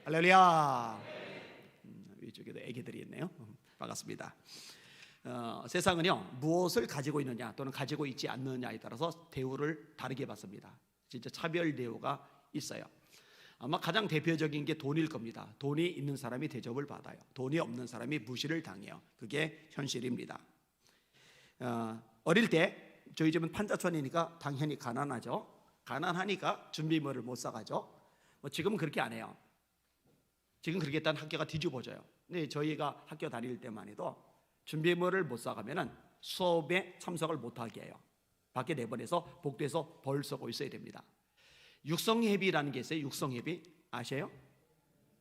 할렐루야. 이쪽에도 애기들이 있네요. 반갑습니다. 세상은요, 무엇을 가지고 있느냐 또는 가지고 있지 않느냐에 따라서 대우를 다르게 받습니다. 진짜 차별 대우가 있어요. 아마 가장 대표적인 게 돈일 겁니다. 돈이 있는 사람이 대접을 받아요. 돈이 없는 사람이 무시를 당해요. 그게 현실입니다. 어릴 때 저희 집은 판자촌이니까 당연히 가난하죠. 가난하니까 준비물을 못 사가죠. 지금은 그렇게 안 해요. 지금 그렇게 했다는 학교가 뒤집어져요. 근데 저희가 학교 다닐 때만 해도 준비물을 못 사가면은 수업에 참석을 못하게 해요. 밖에 내보내서 복도에서 벌 쏘고 있어야 됩니다. 육성회비라는 게 있어요. 육성회비 아세요?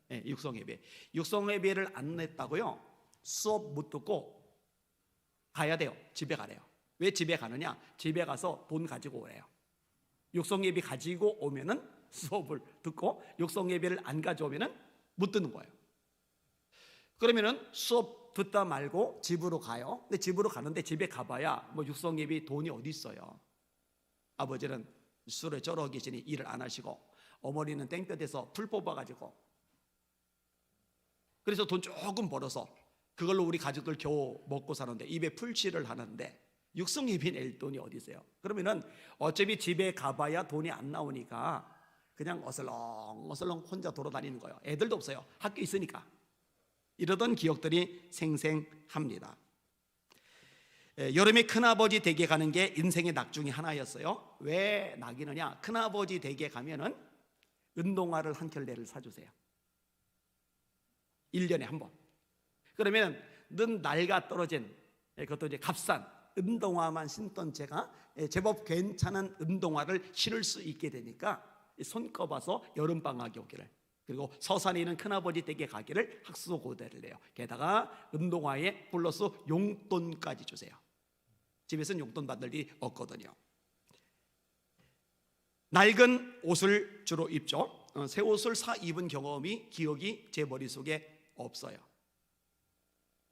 네, 육성회비. 육성회비를 안 냈다고요? 수업 못 듣고 가야 돼요. 집에 가래요. 왜 집에 가느냐? 집에 가서 돈 가지고 오래요. 육성예비 가지고 오면은 수업을 듣고, 육성예비를 안 가져오면은 못 듣는 거예요. 그러면은 수업 듣다 말고 집으로 가요. 근데 집으로 가는데 집에 가봐야 육성예비 돈이 어디 있어요. 아버지는 술에 쩔어 계시니 일을 안 하시고, 어머니는 땡볕에서 풀 뽑아가지고, 그래서 돈 조금 벌어서 그걸로 우리 가족들 겨우 먹고 사는데 입에 풀칠을 하는데 육성예비 낼 돈이 어디 있어요? 그러면은 어차피 집에 가봐야 돈이 안 나오니까 그냥 어슬렁어슬렁 혼자 돌아다니는 거예요. 애들도 없어요. 학교 있으니까. 이러던 기억들이 생생합니다. 여름에 큰아버지 댁에 가는 게 인생의 낙 중에 하나였어요. 왜 낙이느냐? 큰아버지 댁에 가면은 운동화를 한 켤레를 사주세요. 1년에 한 번. 그러면 는 낡아 떨어진, 그것도 이제 값싼 운동화만 신던 제가 제법 괜찮은 운동화를 신을 수 있게 되니까 손꼽아서 여름방학이 오기를, 그리고 서산에 있는 큰아버지 댁에 가기를 학수고대를 해요. 게다가 운동화에 플러스 용돈까지 주세요. 집에서는 용돈 받을 일이 없거든요. 낡은 옷을 주로 입죠. 새 옷을 사 입은 경험이, 기억이 제 머릿속에 없어요.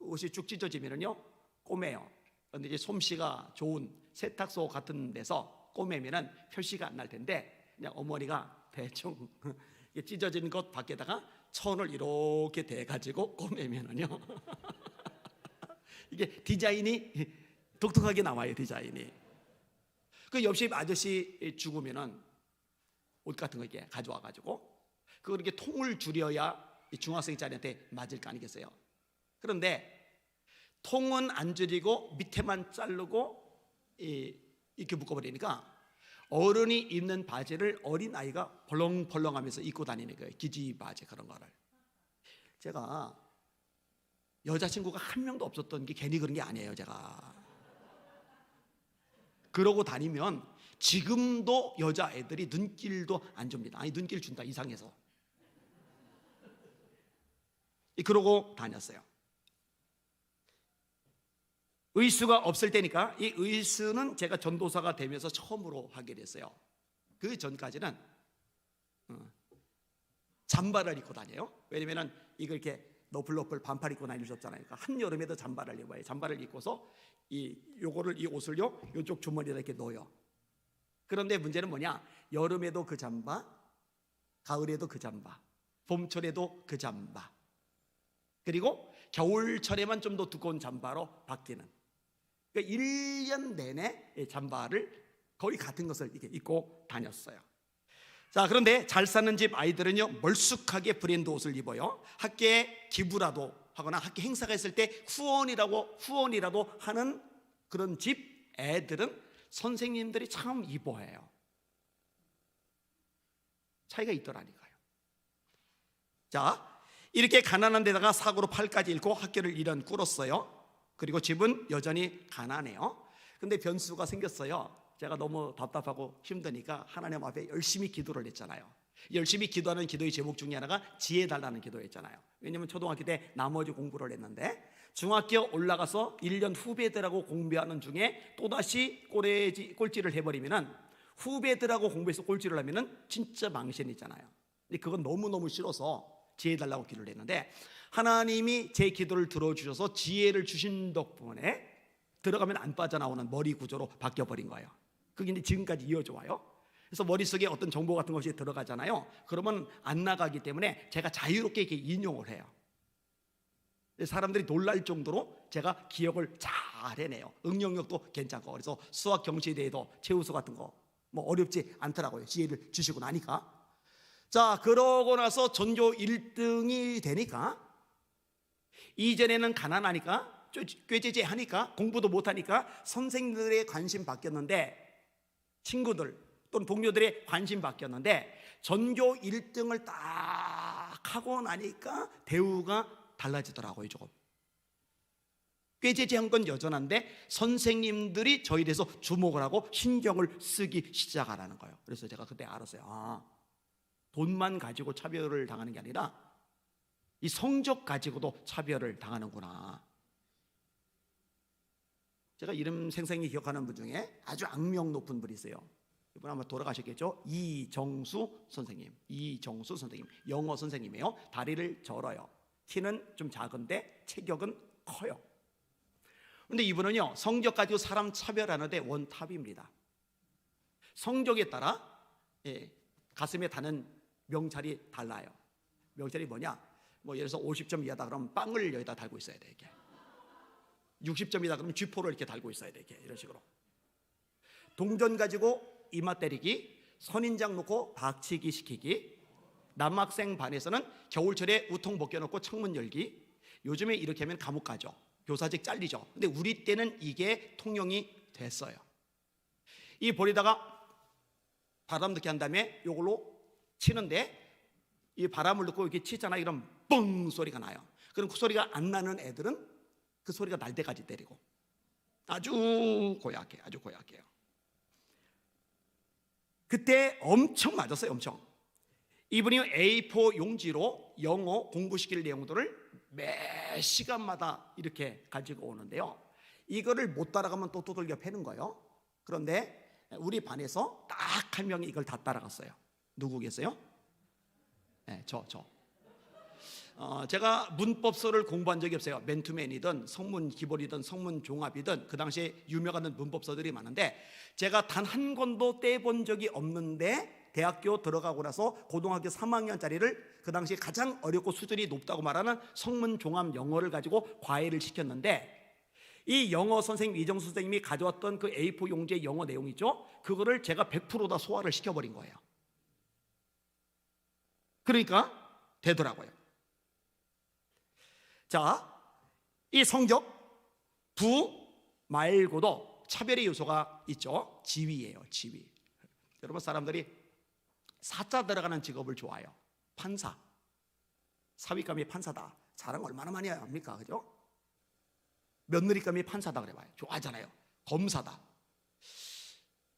옷이 쭉 찢어지면요 꼬매요. 그런데 이제 솜씨가 좋은 세탁소 같은 데서 꼬매면은 표시가 안 날 텐데, 그냥 어머니가 대충 찢어진 것 밖에다가 천을 이렇게 대가지고 꼬매면은요 이게 디자인이 독특하게 나와요. 디자인이. 그 옆집 아저씨 죽으면은 옷 같은 거 이렇게 가져와가지고 그걸 이렇게 통을 줄여야 중학생짜리한테 맞을 거 아니겠어요? 그런데 통은 안 줄이고 밑에만 자르고 이렇게 묶어버리니까 어른이 입는 바지를 어린아이가 벌렁벌렁하면서 입고 다니는 거예요. 기지 바지 그런 거를. 제가 여자친구가 한 명도 없었던 게 괜히 그런 게 아니에요. 제가 그러고 다니면 지금도 여자애들이 눈길도 안 줍니다. 아니, 눈길 준다, 이상해서. 그러고 다녔어요. 의수가 없을 때니까, 이 의수는 제가 전도사가 되면서 처음으로 하게 됐어요. 그 전까지는 잠바를 입고 다녀요. 왜냐면 이거 이렇게 너플너플 반팔 입고 다닐 수 없잖아요. 그러니까 한여름에도 잠바를 입어요. 잠바를 입고서 이 옷을요 이쪽 주머니에 이렇게 넣어요. 그런데 문제는 뭐냐? 여름에도 그 잠바, 가을에도 그 잠바, 봄철에도 그 잠바, 그리고 겨울철에만 좀 더 두꺼운 잠바로 바뀌는, 그러니까 1년 내내 잠바를 거의 같은 것을 이렇게 입고 다녔어요. 자, 그런데 잘 사는 집 아이들은요 멀쑥하게 브랜드 옷을 입어요. 학교에 기부라도 하거나 학교 행사가 있을 때 후원이라도 하는 그런 집 애들은 선생님들이 참 이뻐해요. 차이가 있더라니까요. 자, 이렇게 가난한 데다가 사고로 팔까지 잃고 학교를 잃은 꿇었어요. 그리고 집은 여전히 가난해요. 근데 변수가 생겼어요. 제가 너무 답답하고 힘드니까 하나님 앞에 열심히 기도를 했잖아요. 열심히 기도하는 기도의 제목 중에 하나가 지혜 달라는 기도였잖아요. 왜냐면 초등학교 때 나머지 공부를 했는데 중학교 올라가서 1년 후배들하고 공부하는 중에 또다시 꼴찌를 해버리면은, 후배들하고 공부해서 꼴찌를 하면은 진짜 망신이잖아요. 근데 그건 너무너무 싫어서 지혜 달라고 기도를 했는데, 하나님이 제 기도를 들어주셔서 지혜를 주신 덕분에 들어가면 안 빠져나오는 머리 구조로 바뀌어버린 거예요. 그게 이제 지금까지 이어져 와요. 그래서 머릿속에 어떤 정보 같은 것이 들어가잖아요. 그러면 안 나가기 때문에 제가 자유롭게 이렇게 인용을 해요. 사람들이 놀랄 정도로 제가 기억을 잘 해내요. 응용력도 괜찮고. 그래서 수학 경시대회도 최우수 같은 거 뭐 어렵지 않더라고요. 지혜를 주시고 나니까. 자, 그러고 나서 전교 1등이 되니까, 이전에는 가난하니까 꾀죄죄 하니까 공부도 못하니까 선생님들의 관심 바뀌었는데, 친구들 또는 동료들의 관심 바뀌었는데, 전교 1등을 딱 하고 나니까 대우가 달라지더라고요. 조금 꾀죄죄한 건 여전한데 선생님들이 저희에 대해서 주목을 하고 신경을 쓰기 시작하라는 거예요. 그래서 제가 그때 알았어요. 아, 돈만 가지고 차별을 당하는 게 아니라 이 성적 가지고도 차별을 당하는구나. 제가 이름 생생히 기억하는 분 중에 아주 악명 높은 분이 있어요. 이분 아마 돌아가셨겠죠? 이정수 선생님. 이정수 선생님, 영어 선생님이에요. 다리를 절어요. 키는 좀 작은데 체격은 커요. 근데 이분은요, 성적 가지고 사람 차별하는데 원탑입니다. 성적에 따라 가슴에 다는 명찰이 달라요. 명찰이 뭐냐? 뭐 예를 들어서 50점 이하다 그러면 빵을 여기다 달고 있어야 돼. 이게 60점이다 그러면 쥐포를 이렇게 달고 있어야 돼. 이런 식으로. 동전 가지고 이마 때리기, 선인장 놓고 박치기 시키기, 남학생 반에서는 겨울철에 우통 벗겨놓고 창문 열기. 요즘에 이렇게 하면 감옥 가죠. 교사직 잘리죠. 근데 우리 때는 이게 통용이 됐어요. 이 볼에다가 바람 넣게 한 다음에 이걸로 치는데, 이 바람을 넣고 이렇게 치잖아. 이런 뻥 소리가 나요. 그럼 그 소리가 안 나는 애들은 그 소리가 날 때까지 때리고, 아주 고약해, 아주 고약해요. 그때 엄청 맞았어요. 엄청. 이분이 A4 용지로 영어 공부시킬 내용들을 매 시간마다 이렇게 가지고 오는데요, 이거를 못 따라가면 또 두들겨 패는 거예요. 그런데 우리 반에서 딱 한 명이 이걸 다 따라갔어요. 누구 계세요? 네, 저. 제가 문법서를 공부한 적이 없어요. 맨투맨이든 성문 기본이든 성문 종합이든 그 당시에 유명한 문법서들이 많은데, 제가 단 한 권도 떼본 적이 없는데 대학교 들어가고 나서 고등학교 3학년짜리를 그 당시에 가장 어렵고 수준이 높다고 말하는 성문 종합 영어를 가지고 과외를 시켰는데, 이 영어 선생님 이정수 선생님이 가져왔던 그 A4 용지의 영어 내용 있죠? 그거를 제가 100% 다 소화를 시켜버린 거예요. 그러니까 되더라고요. 자, 이 성적 부 말고도 차별의 요소가 있죠. 지위예요. 지위. 여러분, 사람들이 사자 들어가는 직업을 좋아해요. 판사, 사위감이 판사다, 자랑 얼마나 많이 합니까? 그죠? 며느리감이 판사다 그래 봐요. 좋아하잖아요. 검사다,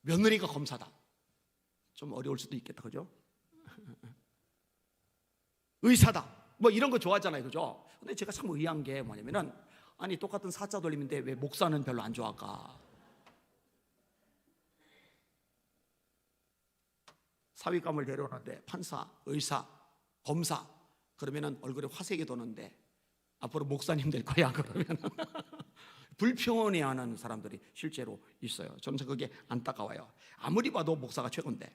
며느리가 검사다, 좀 어려울 수도 있겠다. 그죠? 의사다, 뭐 이런 거 좋아하잖아요. 그죠? 근데 제가 참 의아한 게 뭐냐면은, 아니 똑같은 사자 돌림인데 왜 목사는 별로 안 좋아할까? 사위감을 데려오는데 판사, 의사, 검사 그러면은 얼굴에 화색이 도는데 앞으로 목사님 될 거야 그러면 불평해하는 사람들이 실제로 있어요. 저는 그게 안타까워요. 아무리 봐도 목사가 최고인데.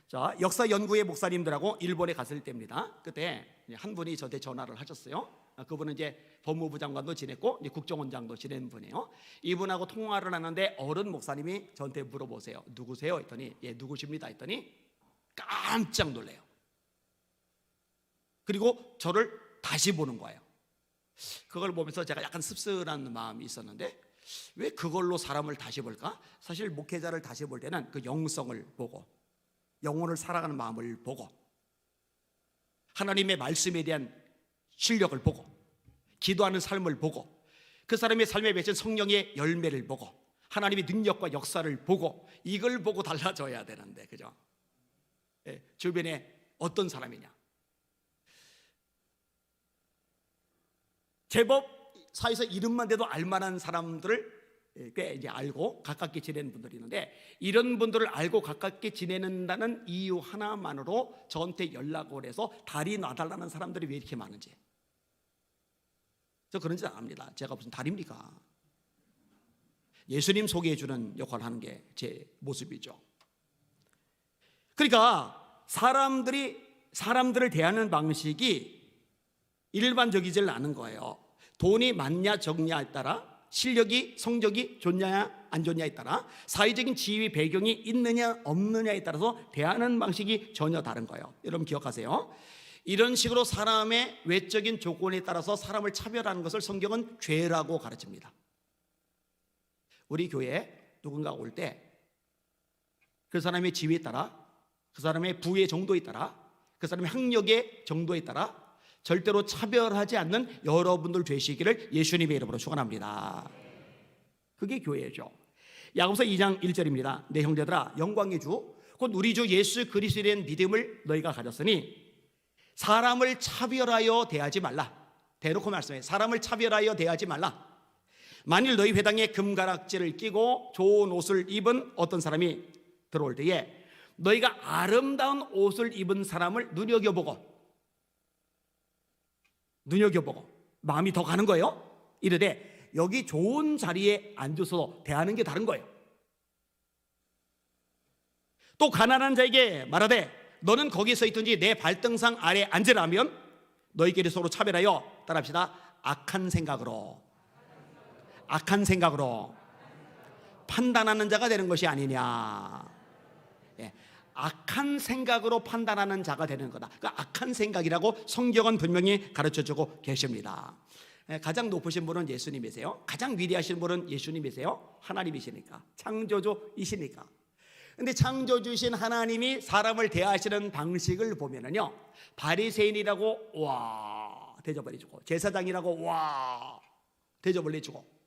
자, 역사 연구의 목사님들하고 일본에 갔을 때입니다. 그때 한 분이 저한테 전화를 하셨어요. 그분은 이제 법무부 장관도 지냈고 이제 국정원장도 지낸 분이에요. 이분하고 통화를 하는데 어른 목사님이 저한테 물어보세요. 누구세요? 했더니 예, 누구십니다. 했더니 깜짝 놀래요. 그리고 저를 다시 보는 거예요. 그걸 보면서 제가 약간 씁쓸한 마음이 있었는데, 왜 그걸로 사람을 다시 볼까? 사실 목회자를 다시 볼 때는 그 영성을 보고, 영혼을 살아가는 마음을 보고, 하나님의 말씀에 대한 실력을 보고, 기도하는 삶을 보고, 그 사람의 삶에 맺힌 성령의 열매를 보고, 하나님의 능력과 역사를 보고, 이걸 보고 달라져야 되는데, 그죠? 예, 주변에 어떤 사람이냐? 제법 사회에서 이름만 대도 알만한 사람들을 꽤 이제 알고 가깝게 지내는 분들이 있는데, 이런 분들을 알고 가깝게 지내는다는 이유 하나만으로 저한테 연락을 해서 다리 놔달라는 사람들이 왜 이렇게 많은지 저 그런지 압니다. 제가 무슨 다리입니까? 예수님 소개해 주는 역할을 하는 게 제 모습이죠. 그러니까 사람들을 대하는 방식이 일반적이질 않은 거예요. 돈이 많냐 적냐에 따라, 실력이 성적이 좋냐 안 좋냐에 따라, 사회적인 지위 배경이 있느냐 없느냐에 따라서 대하는 방식이 전혀 다른 거예요. 여러분 기억하세요. 이런 식으로 사람의 외적인 조건에 따라서 사람을 차별하는 것을 성경은 죄라고 가르칩니다. 우리 교회에 누군가 올 때 그 사람의 지위에 따라, 그 사람의 부의 정도에 따라, 그 사람의 학력의 정도에 따라 절대로 차별하지 않는 여러분들 되시기를 예수님의 이름으로 축원합니다. 그게 교회죠. 야고보서 2장 1절입니다. 내 형제들아, 영광의 주 곧 우리 주 예수 그리스도에 대한 믿음을 너희가 가졌으니 사람을 차별하여 대하지 말라. 대놓고 말씀해. 사람을 차별하여 대하지 말라. 만일 너희 회당에 금가락지를 끼고 좋은 옷을 입은 어떤 사람이 들어올 때에 너희가 아름다운 옷을 입은 사람을 눈여겨보고 마음이 더 가는 거예요. 이르되 여기 좋은 자리에 앉아서 대하는 게 다른 거예요. 또 가난한 자에게 말하되 너는 거기 서 있든지 내 발등상 아래 앉으라면 너희끼리 서로 차별하여 따라합시다. 악한 생각으로 판단하는 자가 되는 것이 아니냐. 예, 악한 생각으로 판단하는 자가 되는 거다. 그러니까 악한 생각이라고 성경은 분명히 가르쳐주고 계십니다. 예, 가장 높으신 분은 예수님이세요. 가장 위대하신 분은 예수님이세요. 하나님이시니까, 창조주이시니까. 근데 창조주신 하나님이 사람을 대하시는 방식을 보면은요, 바리새인이라고 와 대접을 해주고, 제사장이라고 와 대접을 해주고,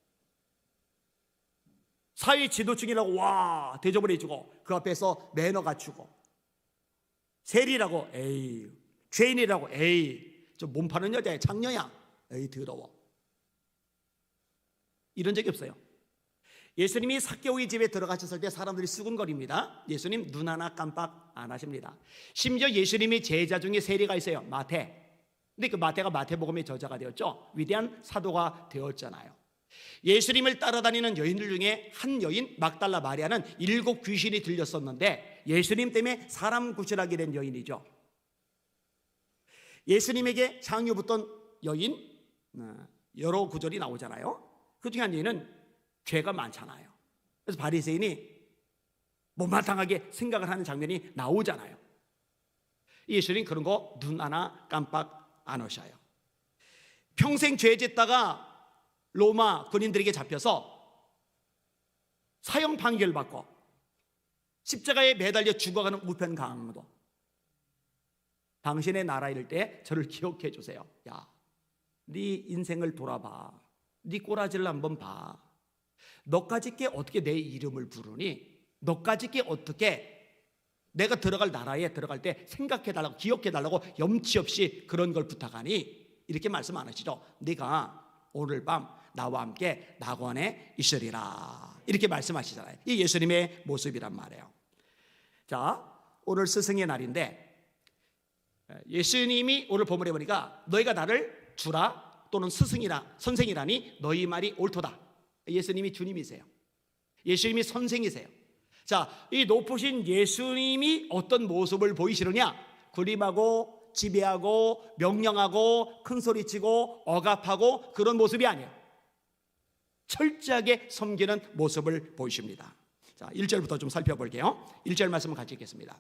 사회 지도층이라고 와 대접을 해주고, 그 앞에서 매너 갖추고, 세리라고 에이, 죄인이라고 에이, 좀 몸 파는 여자야, 장녀야, 에이 더러워. 이런 적이 없어요. 예수님이 삭개오의 집에 들어가셨을 때 사람들이 수군거립니다. 예수님 눈 하나 깜빡 안 하십니다. 심지어 예수님의 제자 중에 세리가 있어요, 마태. 근데 그 마태가 마태복음의 저자가 되었죠. 위대한 사도가 되었잖아요. 예수님을 따라다니는 여인들 중에 한 여인 막달라 마리아는 7 귀신이 들렸었는데 예수님 때문에 사람 구출하게 된 여인이죠. 예수님에게 향유 붓던 여인, 여러 구절이 나오잖아요. 그 중에 한 여인은 죄가 많잖아요. 그래서 바리새인이 못마땅하게 생각을 하는 장면이 나오잖아요. 예수님 그런 거 눈 하나 깜빡 안 하셔요. 평생 죄 짓다가 로마 군인들에게 잡혀서 사형 판결 받고 십자가에 매달려 죽어가는 우편 강도, 당신의 나라 이럴 때 저를 기억해 주세요. 야, 네 인생을 돌아봐. 네 꼬라지를 한번 봐. 너까지 게 어떻게 내 이름을 부르니? 너까지 게 어떻게 내가 들어갈 나라에 들어갈 때 생각해달라고, 기억해달라고 염치 없이 그런 걸 부탁하니? 이렇게 말씀 안 하시죠. 네가 오늘 밤 나와 함께 낙원에 있으리라, 이렇게 말씀하시잖아요. 이 예수님의 모습이란 말이에요. 자, 오늘 스승의 날인데 예수님이 오늘 본문에 보니까 너희가 나를 주라 또는 스승이라 선생이라니 너희 말이 옳도다. 예수님이 주님이세요. 예수님이 선생이세요. 자, 이 높으신 예수님이 어떤 모습을 보이시느냐? 군림하고 지배하고 명령하고 큰소리치고 억압하고 그런 모습이 아니에요. 철저하게 섬기는 모습을 보이십니다. 자, 1절부터 좀 살펴볼게요. 1절 말씀을 같이 읽겠습니다.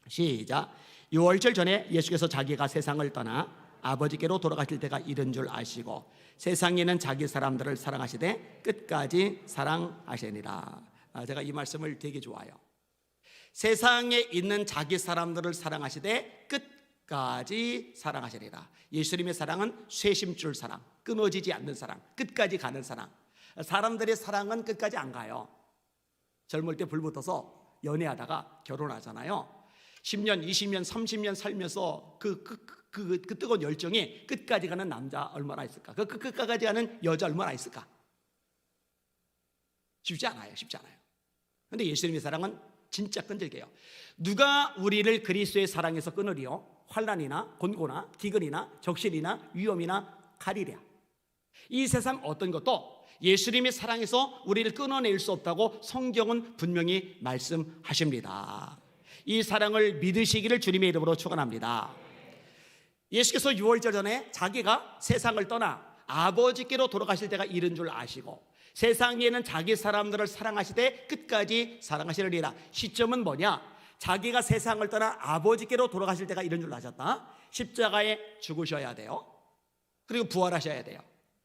시작. 6월절 전에 예수께서 자기가 세상을 떠나 아버지께로 돌아가실 때가 이른 줄 아시고 세상에는 자기 사람들을 사랑하시되 끝까지 사랑하시니라. 제가 이 말씀을 되게 좋아해요. 세상에 있는 자기 사람들을 사랑하시되 끝까지 사랑하시리라. 예수님의 사랑은 쇄심줄 사랑, 끊어지지 않는 사랑, 끝까지 가는 사랑. 사람들의 사랑은 끝까지 안 가요. 젊을 때 불붙어서 연애하다가 결혼하잖아요. 10년, 20년, 30년 살면서 그 뜨거운 열정이 끝까지 가는 남자 얼마나 있을까? 그 끝까지 가는 여자 얼마나 있을까? 쉽지 않아요. 근데 예수님의 사랑은 진짜 끈질겨요. 누가 우리를 그리스도의 사랑에서 끊으리요? 환난이나 곤고나 기근이나 적신이나 위험이나 가리랴. 이 세상 어떤 것도 예수님의 사랑에서 우리를 끊어낼 수 없다고 성경은 분명히 말씀하십니다. 이 사랑을 믿으시기를 주님의 이름으로 축원합니다. 예수께서 6월절 전에 자기가 세상을 떠나 아버지께로 돌아가실 때가 이른 줄 아시고 세상에는 자기 사람들을 사랑하시되 끝까지 사랑하시리라. 시점은 뭐냐? 자기가 세상을 떠나 아버지께로 돌아가실 때가 이른 줄 아셨다. 십자가에 죽으셔야 돼요. 그리고 부활하셔야 돼요.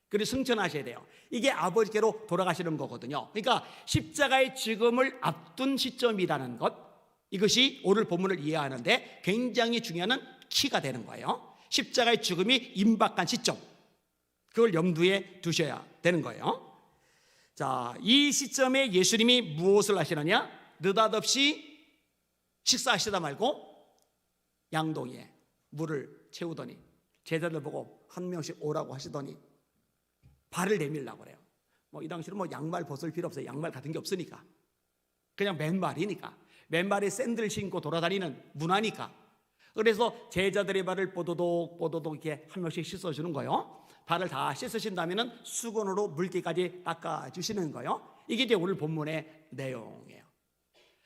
그리고 승천하셔야 돼요. 이게 아버지께로 돌아가시는 거거든요. 그러니까 십자가의 죽음을 앞둔 시점이라는 것, 이것이 오늘 본문을 이해하는데 굉장히 중요한 키가 되는 거예요. 십자가의 죽음이 임박한 시점, 그걸 염두에 두셔야 되는 거예요. 자, 이 시점에 예수님이 무엇을 하시느냐? 느닷없이 식사하시다 말고 양동이에 물을 채우더니 제자들 보고 한 명씩 오라고 하시더니 발을 내밀라고 그래요. 이 당시는 양말 벗을 필요 없어요. 양말 같은 게 없으니까. 그냥 맨발이니까. 맨발에 샌들 신고 돌아다니는 문화니까. 그래서 제자들의 발을 뽀도독 뽀도독 이렇게 한 명씩 씻어주는 거예요. 발을 다 씻으신 다음에는 수건으로 물기까지 닦아주시는 거예요. 이게 이제 오늘 본문의 내용이에요.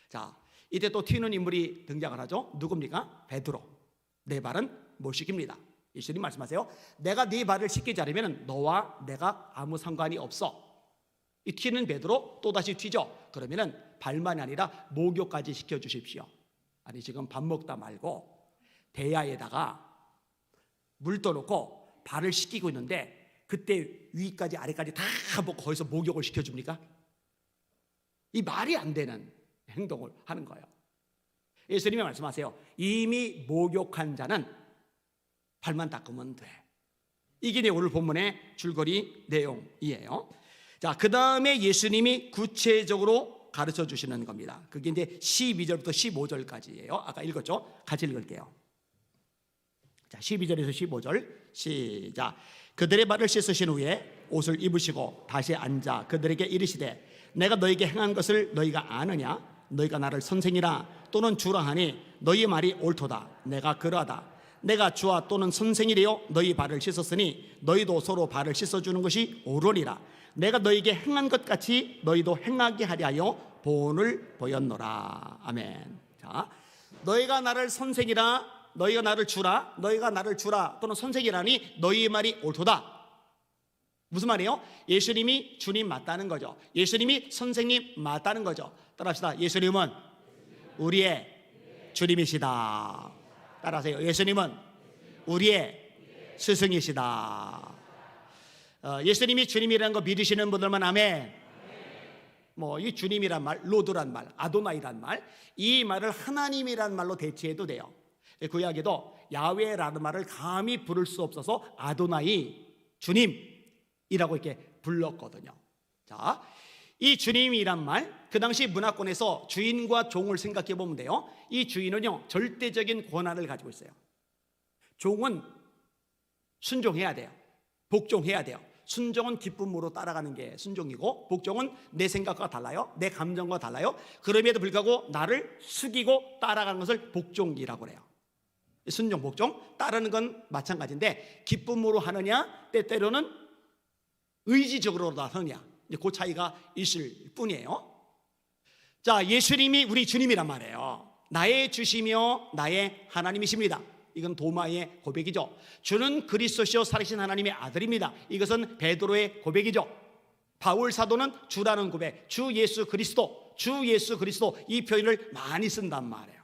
자, 이때 또 튀는 인물이 등장을 하죠. 누굽니까? 베드로. 내 발은 못 씻깁니다. 예수님 말씀하세요. 내가 네 발을 씻기지 않으면 너와 내가 아무 상관이 없어. 이 튀는 베드로 또다시 튀죠. 그러면은 발만이 아니라 목욕까지 시켜주십시오. 아니, 지금 밥 먹다 말고 대야에다가 물 떠놓고 발을 씻기고 있는데 그때 위까지 아래까지 다 먹고 거기서 목욕을 시켜줍니까? 이 말이 안 되는 행동을 하는 거예요. 예수님이 말씀하세요. 이미 목욕한 자는 발만 닦으면 돼. 이게 오늘 본문의 줄거리 내용이에요. 자, 그 다음에 예수님이 구체적으로 가르쳐 주시는 겁니다. 그게 이제 12절부터 15절까지예요. 아까 읽었죠? 같이 읽을게요. 자, 12절에서 15절 시작. 그들의 발을 씻으신 후에 옷을 입으시고 다시 앉아 그들에게 이르시되 내가 너에게 행한 것을 너희가 아느냐? 너희가 나를 선생이라 또는 주라 하니 너희 말이 옳도다. 내가 그러하다. 내가 주와 또는 선생이래요 너희 발을 씻었으니 너희도 서로 발을 씻어주는 것이 옳으니라. 내가 너희에게 행한 것 같이 너희도 행하게 하려 하여 본을 보였노라. 아멘. 자, 너희가 나를 선생이라, 너희가 나를 주라, 너희가 나를 주라 또는 선생이라니 너희의 말이 옳도다. 무슨 말이에요? 예수님이 주님 맞다는 거죠. 예수님이 선생님 맞다는 거죠. 따라합시다. 예수님은 우리의 주님이시다. 따라하세요. 예수님은 우리의 스승이시다. 예수님이 주님이라는 거 믿으시는 분들만 아멘. 이 주님이란 말, 로드란 말, 아도나이란 말, 이 말을 하나님이란 말로 대체해도 돼요. 구약에도 야훼라는 말을 감히 부를 수 없어서 아도나이, 주님이라고 이렇게 불렀거든요. 자, 이 주님이란 말, 그 당시 문화권에서 주인과 종을 생각해 보면 돼요. 이 주인은요, 절대적인 권한을 가지고 있어요. 종은 순종해야 돼요. 복종해야 돼요. 순종은 기쁨으로 따라가는 게 순종이고, 복종은 내 생각과 달라요. 내 감정과 달라요. 그럼에도 불구하고 나를 숙이고 따라가는 것을 복종이라고 그래요. 순종, 복종, 따르는 건 마찬가지인데 기쁨으로 하느냐, 때때로는 의지적으로 하느냐, 그 차이가 있을 뿐이에요. 자, 예수님이 우리 주님이란 말이에요. 나의 주시며 나의 하나님이십니다. 이건 도마의 고백이죠. 주는 그리스도시요 살아계신 하나님의 아들입니다. 이것은 베드로의 고백이죠. 바울 사도는 주라는 고백, 주 예수 그리스도, 주 예수 그리스도, 이 표현을 많이 쓴단 말이에요.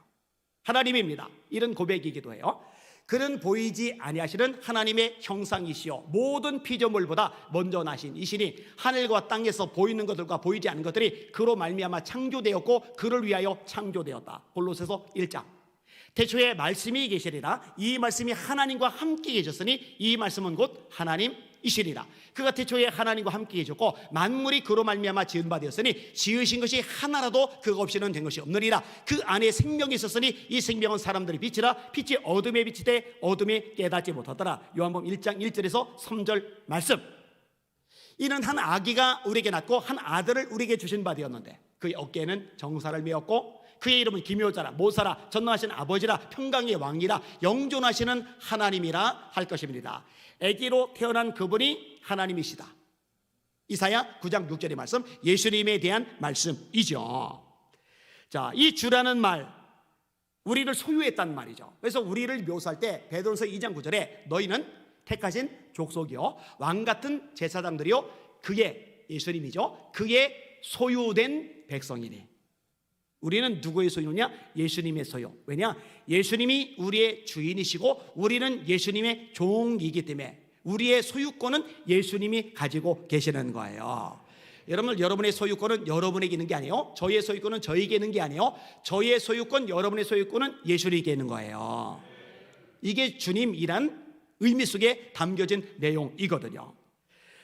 하나님입니다. 이런 고백이기도 해요. 그는 보이지 아니하시는 하나님의 형상이시요 모든 피조물보다 먼저 나신 이시니 하늘과 땅에서 보이는 것들과 보이지 않는 것들이 그로 말미암아 창조되었고 그를 위하여 창조되었다. 골로새서 1장. 태초에 말씀이 계시리라. 이 말씀이 하나님과 함께 계셨으니 이 말씀은 곧 하나님이시리라. 그가 태초에 하나님과 함께 계셨고 만물이 그로 말미암아 지은 바 되었으니 지으신 것이 하나라도 그가 없이는 된 것이 없느니라. 그 안에 생명이 있었으니 이 생명은 사람들의 빛이라. 빛이 어둠에 비치되 어둠이 깨닫지 못하더라. 요한복음 1장 1절에서 3절 말씀. 이는 한 아기가 우리에게 낳고 한 아들을 우리에게 주신 바 되었는데 그의 어깨에는 정사를 메었고 그의 이름은 기묘자라, 모사라, 전능하신 아버지라, 평강의 왕이라, 영존하시는 하나님이라 할 것입니다. 아기로 태어난 그분이 하나님이시다. 이사야 9장 6절의 말씀, 예수님에 대한 말씀이죠. 자, 이 주라는 말, 우리를 소유했단 말이죠. 그래서 우리를 묘사할 때 베드로전서 2장 9절에 너희는 택하신 족속이요 왕같은 제사장들이요 그의 예수님이죠. 그의 소유된 백성이니. 우리는 누구의 소유냐? 예수님의 소유. 왜냐? 예수님이 우리의 주인이시고 우리는 예수님의 종이기 때문에 우리의 소유권은 예수님이 가지고 계시는 거예요. 여러분의 소유권은 여러분에게 있는 게 아니에요. 저의 소유권은 저에게 있는 게 아니에요. 저의 소유권, 여러분의 소유권은 예수님께 있는 거예요. 이게 주님이란 의미 속에 담겨진 내용이거든요.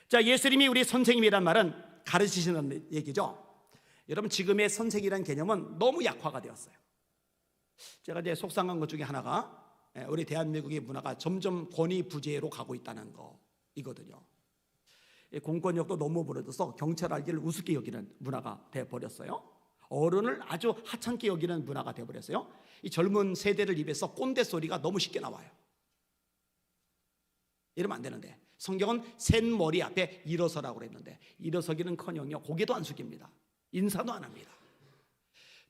자, 예수님이 우리 선생님이란 말은 가르치시는 얘기죠. 여러분, 지금의 선생이라는 개념은 너무 약화가 되었어요. 제가 이제 속상한 것 중에 하나가 우리 대한민국의 문화가 점점 권위 부재로 가고 있다는 거이거든요. 공권력도 너무 부러져서 경찰 알기를 우습게 여기는 문화가 돼버렸어요. 어른을 아주 하찮게 여기는 문화가 돼버렸어요. 이 젊은 세대를 입에서 꼰대 소리가 너무 쉽게 나와요. 이러면 안 되는데 성경은 센 머리 앞에 일어서라고 그랬는데 일어서기는커녕요 고개도 안 숙입니다. 인사도 안 합니다.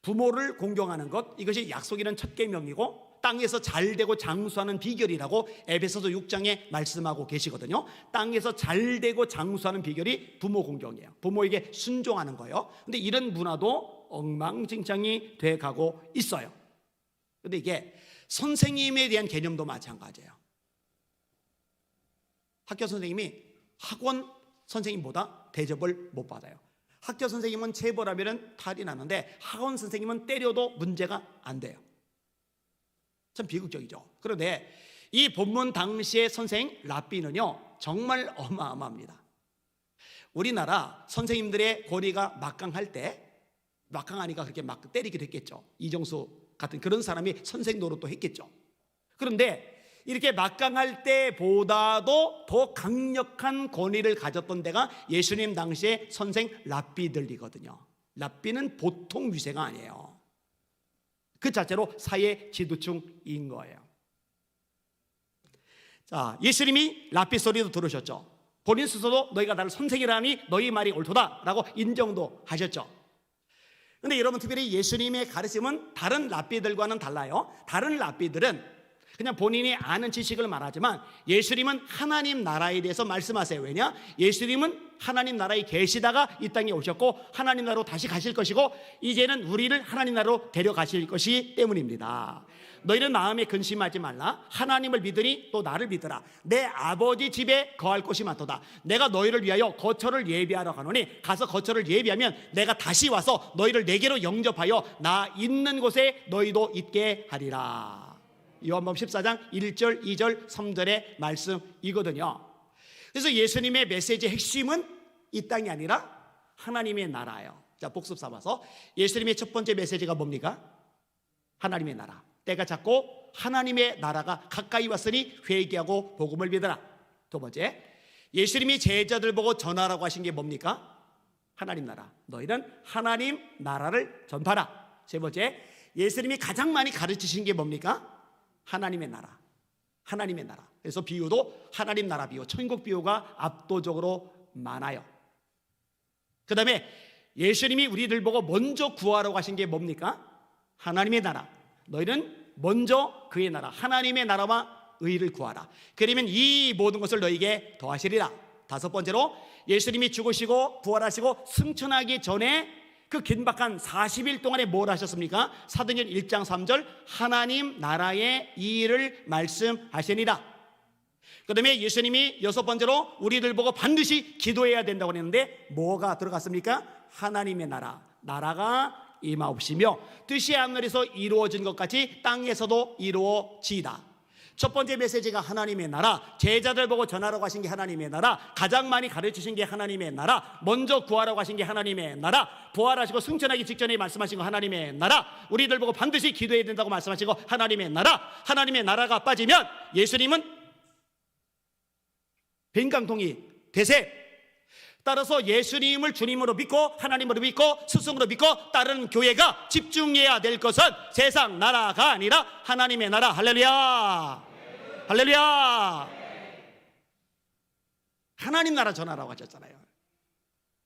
부모를 공경하는 것, 이것이 약속이라는 첫 계명이고 땅에서 잘되고 장수하는 비결이라고 에베소서 6장에 말씀하고 계시거든요. 땅에서 잘되고 장수하는 비결이 부모 공경이에요. 부모에게 순종하는 거예요. 근데 이런 문화도 엉망진창이 돼가고 있어요. 근데 이게 선생님에 대한 개념도 마찬가지예요. 학교 선생님이 학원 선생님보다 대접을 못 받아요. 학교 선생님은 체벌하면 탈이 나는데 학원 선생님은 때려도 문제가 안 돼요. 참 비극적이죠. 그런데 이 본문 당시의 선생 랍비는요 정말 어마어마합니다. 우리나라 선생님들의 권위가 막강할 때, 막강하니까 그렇게 막 때리기도 했겠죠. 이정수 같은 그런 사람이 선생 노릇도 했겠죠. 그런데 이렇게 막강할 때보다도 더 강력한 권위를 가졌던 데가 예수님 당시의 선생 랍비들이거든요. 랍비는 보통 위세가 아니에요. 그 자체로 사회 지도층인 거예요. 자, 예수님이 랍비 소리도 들으셨죠. 본인 스스로도 너희가 나를 선생이라니 너희 말이 옳도다 라고 인정도 하셨죠. 그런데 여러분, 특별히 예수님의 가르침은 다른 랍비들과는 달라요. 다른 랍비들은 그냥 본인이 아는 지식을 말하지만 예수님은 하나님 나라에 대해서 말씀하세요. 왜냐? 예수님은 하나님 나라에 계시다가 이 땅에 오셨고 하나님 나라로 다시 가실 것이고 이제는 우리를 하나님 나라로 데려가실 것이기 때문입니다. 너희는 마음에 근심하지 말라. 하나님을 믿으니 또 나를 믿으라. 내 아버지 집에 거할 곳이 많도다. 내가 너희를 위하여 거처를 예비하러 가노니 가서 거처를 예비하면 내가 다시 와서 너희를 내게로 영접하여 나 있는 곳에 너희도 있게 하리라. 요한복음 14장 1절, 2절, 3절의 말씀이거든요. 그래서 예수님의 메시지의 핵심은 이 땅이 아니라 하나님의 나라예요. 자, 복습 삼아서 예수님의 첫 번째 메시지가 뭡니까? 하나님의 나라. 때가 찼고 하나님의 나라가 가까이 왔으니 회개하고 복음을 믿으라. 두 번째, 예수님이 제자들 보고 전하라고 하신 게 뭡니까? 하나님 나라. 너희는 하나님 나라를 전파라. 세 번째, 예수님이 가장 많이 가르치신 게 뭡니까? 하나님의 나라. 하나님의 나라. 그래서 비유도 하나님 나라 비유, 천국 비유가 압도적으로 많아요. 그 다음에 예수님이 우리들 보고 먼저 구하라고 하신 게 뭡니까? 하나님의 나라. 너희는 먼저 그의 나라, 하나님의 나라와 의를 구하라. 그러면 이 모든 것을 너희에게 더하시리라. 다섯 번째로 예수님이 죽으시고 부활하시고 승천하기 전에 그 긴박한 40일 동안에 뭘 하셨습니까? 사도행전 1장 3절 하나님 나라의 이 일을 말씀하시니라. 그 다음에 예수님이 여섯 번째로 우리들 보고 반드시 기도해야 된다고 했는데 뭐가 들어갔습니까? 하나님의 나라. 나라가 임하옵시며 뜻이 하늘에서 이루어진 것 같이 땅에서도 이루어지이다. 첫 번째 메시지가 하나님의 나라, 제자들 보고 전하라고 하신 게 하나님의 나라, 가장 많이 가르치신 게 하나님의 나라, 먼저 구하라고 하신 게 하나님의 나라, 부활하시고 승천하기 직전에 말씀하신 거 하나님의 나라, 우리들 보고 반드시 기도해야 된다고 말씀하신 거 하나님의 나라. 하나님의 나라가 빠지면 예수님은 빈강통이 되세. 따라서 예수님을 주님으로 믿고 하나님으로 믿고 스승으로 믿고 따르는 교회가 집중해야 될 것은 세상 나라가 아니라 하나님의 나라. 할렐루야. 할렐루야. 하나님 나라 전하라고 하셨잖아요.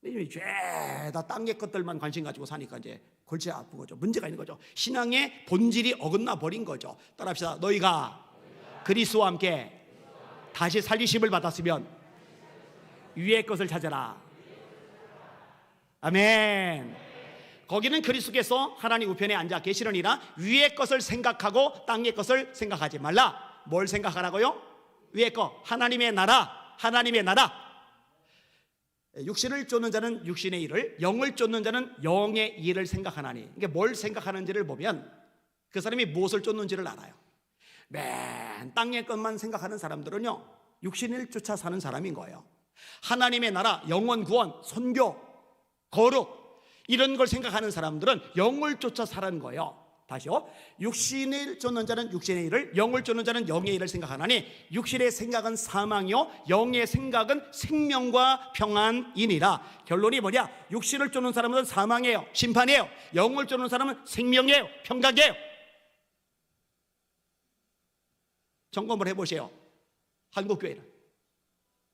죄다 땅의 것들만 관심 가지고 사니까 이제 골치 아픈 거죠. 문제가 있는 거죠. 신앙의 본질이 어긋나 버린 거죠. 따라합시다. 너희가 그리스도와 함께 다시 살리심을 받았으면 위의 것을 찾아라. 아멘. 거기는 그리스도께서 하나님 우편에 앉아 계시느니라. 위의 것을 생각하고 땅의 것을 생각하지 말라. 뭘 생각하라고요? 위의 것, 하나님의 나라, 하나님의 나라. 육신을 쫓는 자는 육신의 일을, 영을 쫓는 자는 영의 일을 생각하나니. 이게 뭘 생각하는지를 보면 그 사람이 무엇을 쫓는지를 알아요. 맨 땅의 것만 생각하는 사람들은요, 육신을 쫓아 사는 사람인 거예요. 하나님의 나라, 영원 구원, 선교, 거룩, 이런 걸 생각하는 사람들은 영을 쫓아 사는 거예요. 다시요. 육신을 쫓는 자는 육신의 일을, 영을 쫓는 자는 영의 일을 생각하나니 육신의 생각은 사망이요 영의 생각은 생명과 평안이니라. 결론이 뭐냐? 육신을 쫓는 사람은 사망이에요, 심판이에요. 영을 쫓는 사람은 생명이에요, 평강이에요. 점검을 해보세요. 한국교회는,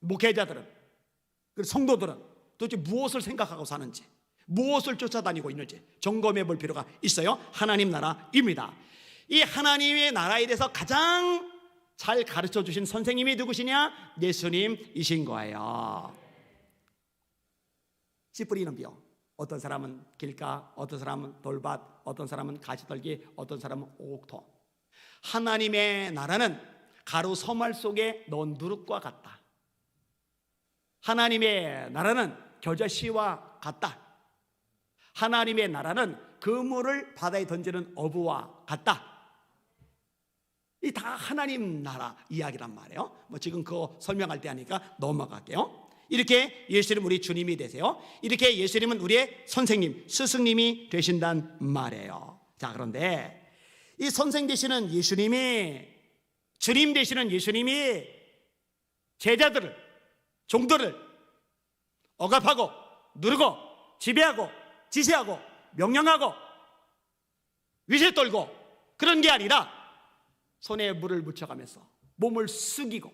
목회자들은, 그리고 성도들은 도대체 무엇을 생각하고 사는지, 무엇을 쫓아다니고 있는지 점검해 볼 필요가 있어요. 하나님 나라입니다. 이 하나님의 나라에 대해서 가장 잘 가르쳐 주신 선생님이 누구시냐? 예수님이신 거예요. 씨 뿌리는 비유. 어떤 사람은 길가, 어떤 사람은 돌밭, 어떤 사람은 가시떨기, 어떤 사람은 옥토. 하나님의 나라는 가루 서말 속에 넣은 누룩과 같다. 하나님의 나라는 겨자씨와 같다. 하나님의 나라는 그물을 바다에 던지는 어부와 같다. 이 다 하나님 나라 이야기란 말이에요. 지금 그거 설명할 때 하니까 넘어갈게요. 이렇게 예수님 우리 주님이 되세요. 이렇게 예수님은 우리의 선생님, 스승님이 되신단 말이에요. 자, 그런데 이 선생 되시는 예수님이, 주님 되시는 예수님이 제자들을, 종들을 억압하고 누르고 지배하고 지시하고 명령하고 위세 떨고 그런 게 아니라 손에 물을 묻혀가면서 몸을 숙이고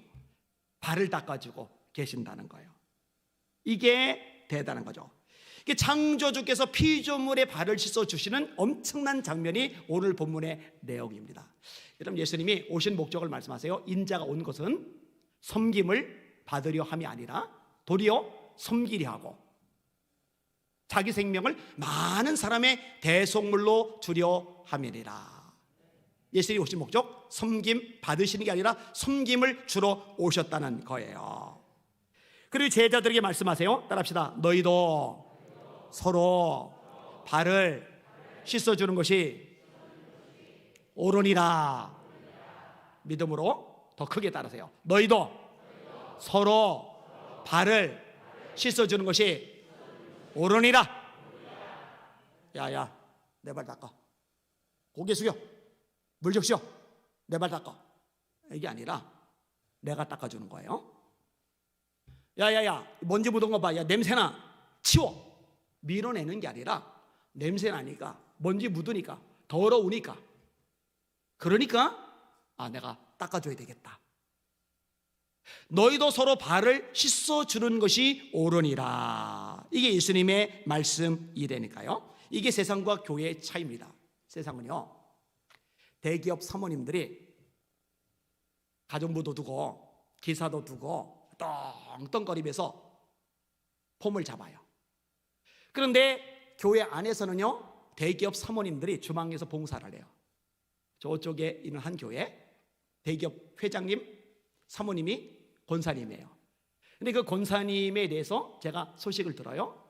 발을 닦아주고 계신다는 거예요. 이게 대단한 거죠. 이게 창조주께서 피조물의 발을 씻어주시는 엄청난 장면이 오늘 본문의 내용입니다. 여러분, 예수님이 오신 목적을 말씀하세요. 인자가 온 것은 섬김을 받으려 함이 아니라 도리어 섬기려 하고 자기 생명을 많은 사람의 대속물로 주려 함이니라. 예수님이 오신 목적, 섬김 받으시는 게 아니라 섬김을 주러 오셨다는 거예요. 그리고 제자들에게 말씀하세요. 따라합시다. 너희도 서로 발을 씻어주는 것이 옳으니라. 믿음으로 더 크게 따르세요. 너희도 서로 발을 씻어주는 것이 옳으니라. 야야, 내 발 닦아. 고개 숙여. 물 적셔. 내 발 닦아. 이게 아니라 내가 닦아주는 거예요. 야야야, 먼지 묻은 거 봐. 야, 냄새나. 치워. 밀어내는 게 아니라 냄새 나니까, 먼지 묻으니까, 더러우니까, 그러니까 내가 닦아줘야 되겠다. 너희도 서로 발을 씻어주는 것이 옳으니라. 이게 예수님의 말씀이라니까요. 이게 세상과 교회의 차이입니다. 세상은요, 대기업 사모님들이 가정부도 두고 기사도 두고 떵떵거리면서 폼을 잡아요. 그런데 교회 안에서는요, 대기업 사모님들이 주방에서 봉사를 해요. 저쪽에 있는 한 교회 대기업 회장님, 사모님이 권사님이에요. 근데 그 권사님에 대해서 제가 소식을 들어요.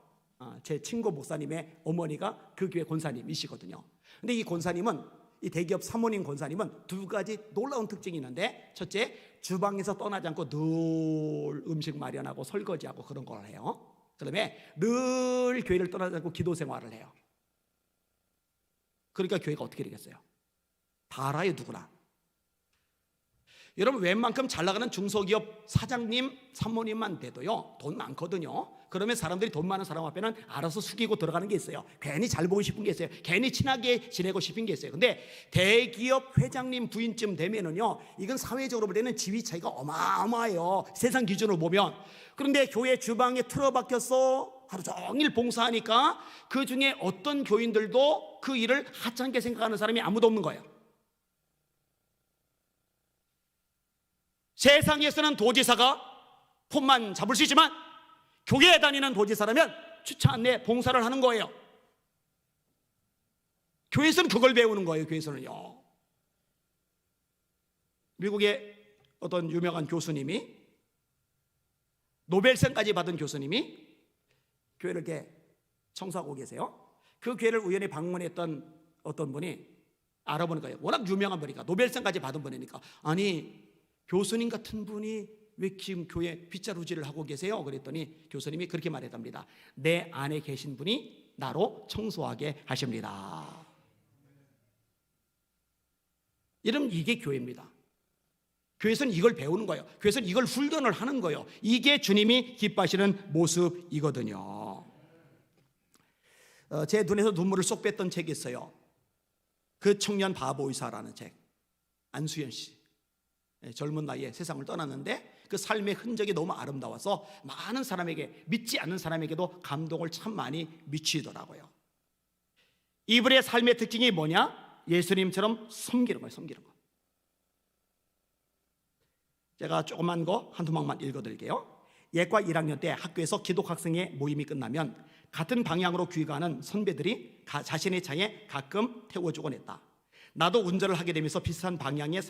제 친구 목사님의 어머니가 그 교회 권사님이시거든요. 근데 이 권사님은, 이 대기업 사모님 권사님은 두 가지 놀라운 특징이 있는데, 첫째, 주방에서 떠나지 않고 늘 음식 마련하고 설거지하고 그런 걸 해요. 그다음에 늘 교회를 떠나지 않고 기도 생활을 해요. 그러니까 교회가 어떻게 되겠어요? 다 알아요, 누구나. 여러분, 웬만큼 잘 나가는 중소기업 사장님, 사모님만 돼도요, 돈 많거든요. 그러면 사람들이 돈 많은 사람 앞에는 알아서 숙이고 들어가는 게 있어요. 괜히 잘 보고 싶은 게 있어요. 괜히 친하게 지내고 싶은 게 있어요. 근데 대기업 회장님 부인쯤 되면은요, 이건 사회적으로 볼 때는 지위 차이가 어마어마해요. 세상 기준으로 보면. 그런데 교회 주방에 틀어박혀서 하루 종일 봉사하니까 그 중에 어떤 교인들도 그 일을 하찮게 생각하는 사람이 아무도 없는 거예요. 세상에서는 도지사가 폰만 잡을 수 있지만 교회에 다니는 도지사라면 주차 안내 봉사를 하는 거예요. 교회에서는 그걸 배우는 거예요. 교회에서는요. 미국의 어떤 유명한 교수님이, 노벨상까지 받은 교수님이 교회를 이렇게 청소하고 계세요. 그 교회를 우연히 방문했던 어떤 분이 알아보는 거예요. 워낙 유명한 분이니까, 노벨상까지 받은 분이니까, 아니 교수님 같은 분이 왜 지금 교회 빗자루질을 하고 계세요? 그랬더니 교수님이 그렇게 말했답니다. 내 안에 계신 분이 나로 청소하게 하십니다. 이러면 이게 교회입니다. 교회에서는 이걸 배우는 거예요. 교회에서는 이걸 훈련을 하는 거예요. 이게 주님이 기뻐하시는 모습이거든요. 제 눈에서 눈물을 쏙 뺐던 책이 있어요. 그 청년 바보 의사라는 책. 안수연 씨. 젊은 나이에 세상을 떠났는데 그 삶의 흔적이 너무 아름다워서 많은 사람에게, 믿지 않는 사람에게도 감동을 참 많이 미치더라고요. 이분의 삶의 특징이 뭐냐? 예수님처럼 섬기는 거예요. 섬기는 거. 제가 조그만 거 한두 막만 읽어드릴게요. 예과 1학년 때 학교에서 기독학생의 모임이 끝나면 같은 방향으로 귀가하는 선배들이 자신의 차에 가끔 태워주곤 했다. 나도 운전을 하게 되면서 비슷한 방향의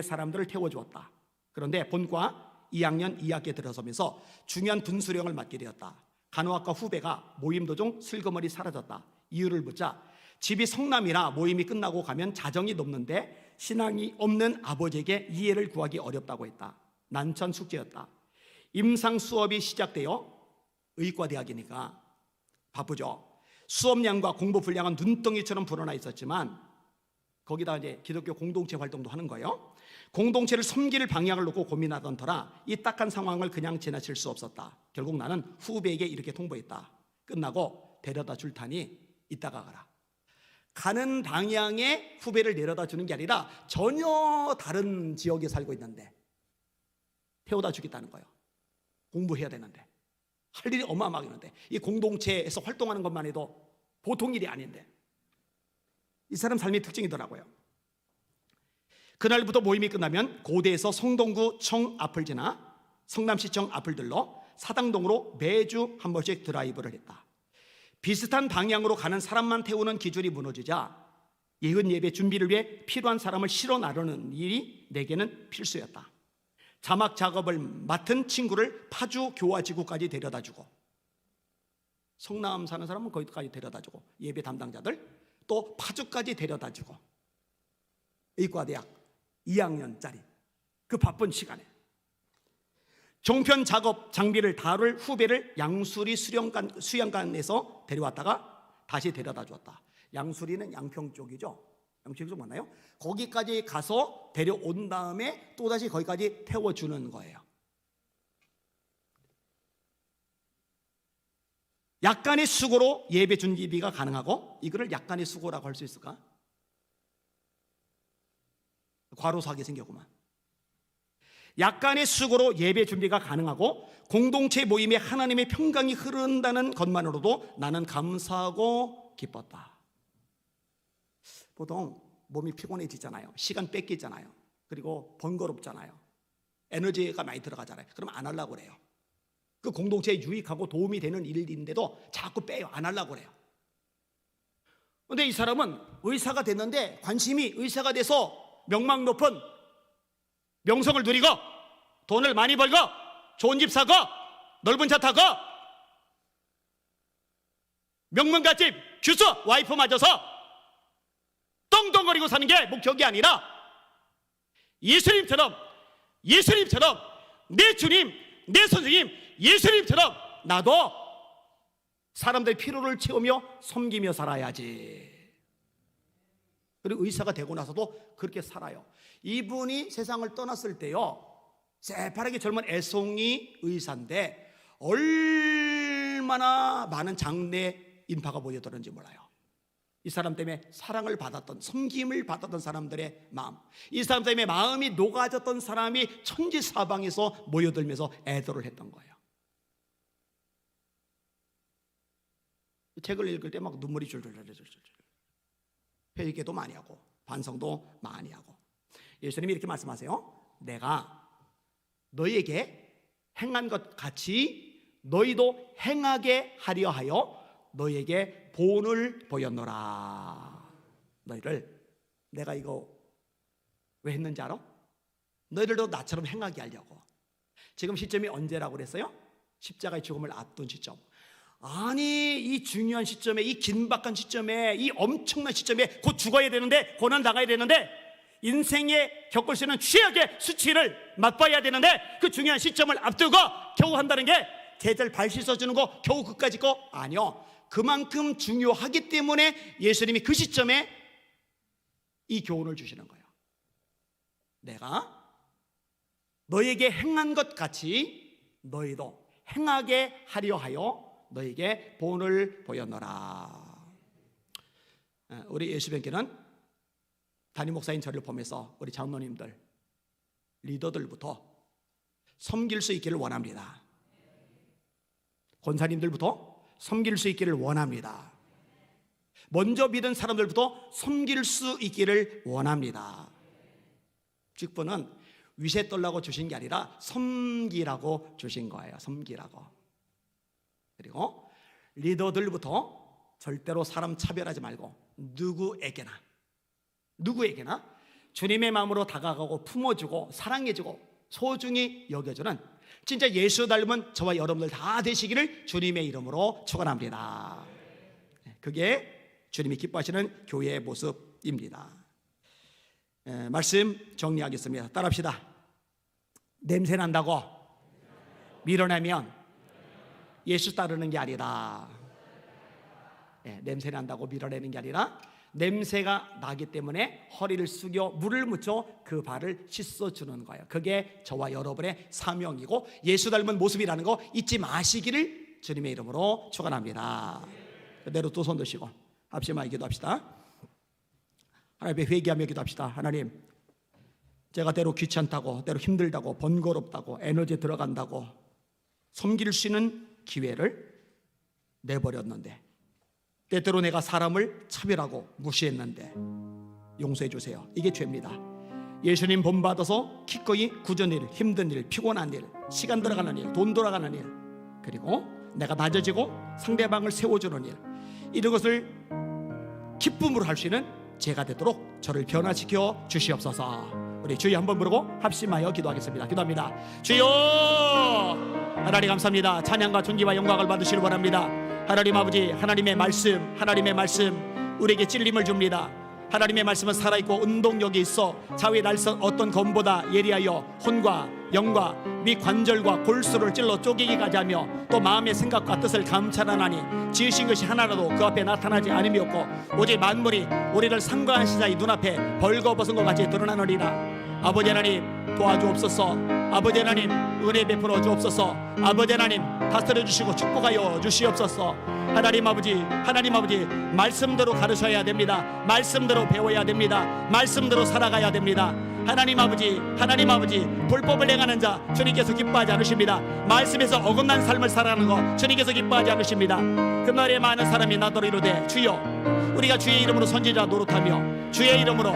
사람들을 태워주었다. 그런데 본과 2학년 2학기에 들어서면서 중요한 분수령을 맡게 되었다. 간호학과 후배가 모임 도중 슬그머니 사라졌다. 이유를 묻자 집이 성남이라 모임이 끝나고 가면 자정이 넘는데 신앙이 없는 아버지에게 이해를 구하기 어렵다고 했다. 난천 숙제였다. 임상 수업이 시작되어 의과대학이니까 바쁘죠. 수업량과 공부 분량은 눈덩이처럼 불어나 있었지만 거기다 이제 기독교 공동체 활동도 하는 거예요. 공동체를 섬길 방향을 놓고 고민하던 터라 이 딱한 상황을 그냥 지나칠 수 없었다. 결국 나는 후배에게 이렇게 통보했다. 끝나고 데려다 줄 테니 이따가 가라. 가는 방향에 후배를 내려다 주는 게 아니라 전혀 다른 지역에 살고 있는데 태워다 주겠다는 거예요. 공부해야 되는데, 할 일이 어마어마하게 있는데, 이 공동체에서 활동하는 것만 해도 보통 일이 아닌데, 이 사람 삶의 특징이더라고요. 그날부터 모임이 끝나면 고대에서 성동구 청 앞을 지나 성남시청 앞을 들러 사당동으로 매주 한 번씩 드라이브를 했다. 비슷한 방향으로 가는 사람만 태우는 기준이 무너지자 예은 예배 준비를 위해 필요한 사람을 실어 나르는 일이 내게는 필수였다. 자막 작업을 맡은 친구를 파주 교화지구까지 데려다주고, 성남 사는 사람은 거기까지 데려다주고, 예배 담당자들 또 파주까지 데려다주고, 의과대학 2학년짜리 그 바쁜 시간에 종편 작업 장비를 다룰 후배를 양수리 수영관에서 데려왔다가 다시 데려다 주었다. 양수리는 양평 쪽이죠. 양평 쪽 맞나요? 거기까지 가서 데려온 다음에 또다시 거기까지 태워주는 거예요. 약간의 수고로 예배 준비가 가능하고, 이거를 약간의 수고라고 할 수 있을까? 과로사하게 생겼구만. 약간의 수고로 예배 준비가 가능하고 공동체 모임에 하나님의 평강이 흐른다는 것만으로도 나는 감사하고 기뻤다. 보통 몸이 피곤해지잖아요. 시간 뺏기잖아요. 그리고 번거롭잖아요. 에너지가 많이 들어가잖아요. 그럼 안 하려고 그래요. 그 공동체에 유익하고 도움이 되는 일인데도 자꾸 빼요. 안 하려고 그래요. 그런데 이 사람은 의사가 됐는데 관심이 의사가 돼서 명망 높은 명성을 누리고 돈을 많이 벌고 좋은 집 사고 넓은 차 타고 명문갓집 주스 와이프 맞아서 떵떵거리고 사는 게 목적이 아니라 예수님처럼 내 주님, 내 선생님 예수님처럼 나도 사람들의 필요를 채우며 섬기며 살아야지. 그리고 의사가 되고 나서도 그렇게 살아요. 이분이 세상을 떠났을 때요, 새파랗게 젊은 애송이 의사인데 얼마나 많은 장래 인파가 모여들었는지 몰라요. 이 사람 때문에 사랑을 받았던, 섬김을 받았던 사람들의 마음, 이 사람 때문에 마음이 녹아졌던 사람이 천지사방에서 모여들면서 애도를 했던 거예요. 책을 읽을 때 막 눈물이 줄줄줄 회개도 많이 하고 반성도 많이 하고. 예수님이 이렇게 말씀하세요. 내가 너희에게 행한 것 같이 너희도 행하게 하려 하여 너희에게 본을 보였노라. 너희를 내가 이거 왜 했는지 알아? 너희들도 나처럼 행하게 하려고. 지금 시점이 언제라고 그랬어요? 십자가의 죽음을 앞둔 시점. 아니, 이 중요한 시점에, 이 긴박한 시점에, 이 엄청난 시점에 곧 죽어야 되는데, 고난 당해야 되는데, 인생에 겪을 수 있는 최악의 수치를 맛봐야 되는데, 그 중요한 시점을 앞두고 겨우 한다는 게 제자를 발 씻어주는 거 겨우 그까짓 거 아니요. 그만큼 중요하기 때문에 예수님이 그 시점에 이 교훈을 주시는 거예요. 내가 너에게 행한 것 같이 너희도 행하게 하려 하여 너에게 본을 보였노라. 우리 예수병교는 담임 목사인 저를 보면서 우리 장로님들, 리더들부터 섬길 수 있기를 원합니다. 권사님들부터 섬길 수 있기를 원합니다. 먼저 믿은 사람들부터 섬길 수 있기를 원합니다. 직분은 위세 떨라고 주신 게 아니라 섬기라고 주신 거예요. 섬기라고. 그리고 리더들부터 절대로 사람 차별하지 말고 누구에게나 주님의 마음으로 다가가고 품어주고 사랑해주고 소중히 여겨주는 진짜 예수 닮은 저와 여러분들 다 되시기를 주님의 이름으로 축원합니다. 그게 주님이 기뻐하시는 교회의 모습입니다. 말씀 정리하겠습니다. 따라합시다. 냄새 난다고 밀어내면 예수 따르는 게 아니라, 냄새 난다고 밀어내는 게 아니라 냄새가 나기 때문에 허리를 숙여 물을 묻혀 그 발을 씻어주는 거예요. 그게 저와 여러분의 사명이고 예수 닮은 모습이라는 거 잊지 마시기를 주님의 이름으로 축원합니다. 그대로 두 손 드시고 합심하여 기도합시다. 하나님 앞에 회개하며 기도합시다. 하나님, 제가 때로 귀찮다고, 때로 힘들다고, 번거롭다고, 에너지 들어간다고 섬길 수 있는 기회를 내버렸는데, 때때로 내가 사람을 차별하고 무시했는데 용서해 주세요. 이게 죄입니다. 예수님 본받아서 기꺼이 굳은 일, 힘든 일, 피곤한 일, 시간 들어가는 일, 돈 돌아가는 일, 그리고 내가 낮아지고 상대방을 세워주는 일, 이런 것을 기쁨으로 할 수 있는 제가 되도록 저를 변화시켜 주시옵소서. 우리 주여 한번 부르고 합심하여 기도하겠습니다. 기도합니다. 주여, 하나님 감사합니다. 찬양과 존귀와 영광을 받으시길 바랍니다. 하나님 아버지, 하나님의 말씀 우리에게 찔림을 줍니다. 하나님의 말씀은 살아있고 운동력이 있어 좌우의 날선 어떤 검보다 예리하여 혼과 영과 및 관절과 골수를 찔러 쪼개기까지 하며 또 마음의 생각과 뜻을 감찰하나니 지으신 것이 하나라도 그 앞에 나타나지 않음이었고 오직 만물이 우리를 상관하신 자의 눈앞에 벌거벗은 것 같이 드러나느니라. 아버지 하나님 도와주옵소서. 아버지 하나님 은혜 베풀어 주옵소서. 아버지 하나님 다스려 주시고 축복하여 주시옵소서. 하나님 아버지 말씀대로 가르쳐야 됩니다. 말씀대로 배워야 됩니다. 말씀대로 살아가야 됩니다. 하나님 아버지 불법을 행하는 자 주님께서 기뻐하지 않으십니다. 말씀에서 어긋난 삶을 살아가는 거 주님께서 기뻐하지 않으십니다. 그날에 많은 사람이 나더러 이르되 주여, 우리가 주의 이름으로 선지자 노릇하며 주의 이름으로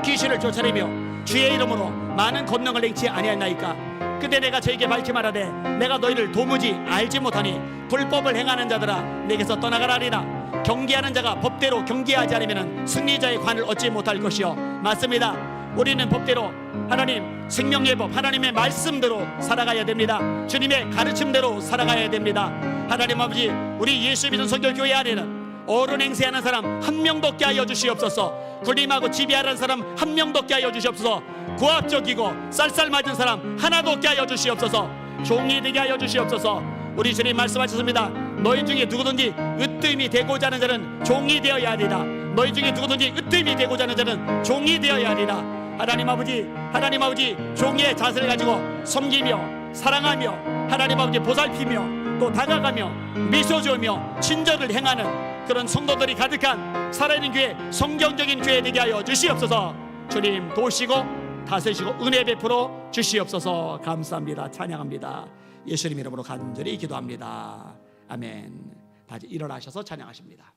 귀신을 쫓아내며 주의 이름으로 많은 권능을 행치 아니하나이까. 근데 내가 저에게 밝히 말하되 내가 너희를 도무지 알지 못하니 불법을 행하는 자들아 내게서 떠나가라니라. 경계하는 자가 법대로 경계하지 않으면 승리자의 관을 얻지 못할 것이요. 맞습니다. 우리는 법대로 하나님 생명의 법, 하나님의 말씀대로 살아가야 됩니다. 주님의 가르침대로 살아가야 됩니다. 하나님 아버지, 우리 예수 믿는 성결교회 안에는 어른 행세하는 사람 한 명도 없게 하여 주시옵소서. 군림하고 지배하는 사람 한 명도 없게 하여 주시옵소서. 고압적이고 쌀쌀맞은 사람 하나도 없게 하여 주시옵소서. 종이 되게 하여 주시옵소서. 우리 주님 말씀하셨습니다. 너희 중에 누구든지 으뜸이 되고자 하는 자는 종이 되어야 하리라. 너희 중에 누구든지 으뜸이 되고자 하는 자는 종이 되어야 하리라. 하나님 아버지 종의 자세를 가지고 섬기며 사랑하며 하나님 아버지 보살피며 또 다가가며 미소 지으며 친절을 행하는 그런 성도들이 가득한 살아있는 교회, 성경적인 교회 되게 하여 주시옵소서. 주님 도우시고 다스리시고 은혜 베풀어 주시옵소서. 감사합니다. 찬양합니다. 예수님 이름으로 간절히 기도합니다. 아멘. 일어나셔서 찬양하십니다.